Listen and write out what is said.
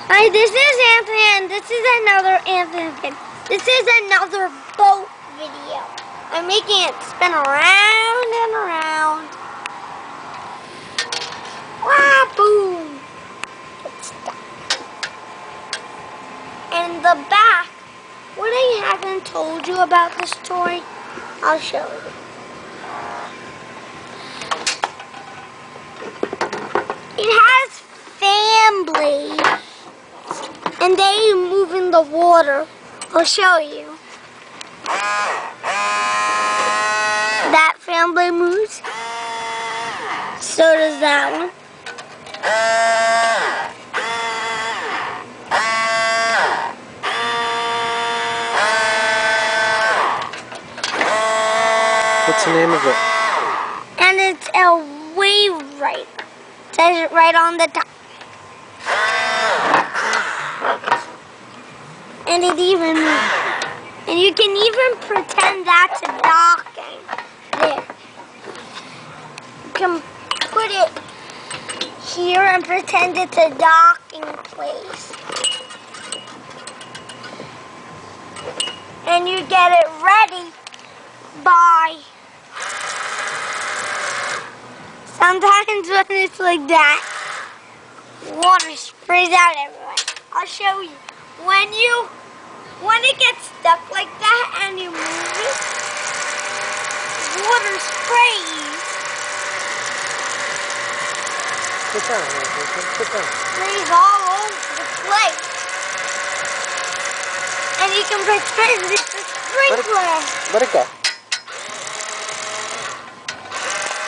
Hi, this is Anthony, and this is another Anthony video. This is another boat video. I'm making it spin around and around. Wah, boom! It's stuck. And the back, what I haven't told you about this toy, I'll show you. It has fan blades. And they move in the water. I'll show you. That fan blade moves. So does that one. What's the name of it? And it's a wave rider. It says it right on the top. And it even moves. And you can even pretend that's a docking. There. You can put it here and pretend it's a docking place. And you get it ready by sometimes when it's like that, water sprays out everywhere. I'll show you. When it gets stuck like that and you move it, water sprays. Sit down, Anthony. Sit down. Sprays all over the place. And you can pretend it's a sprinkler. Let it go.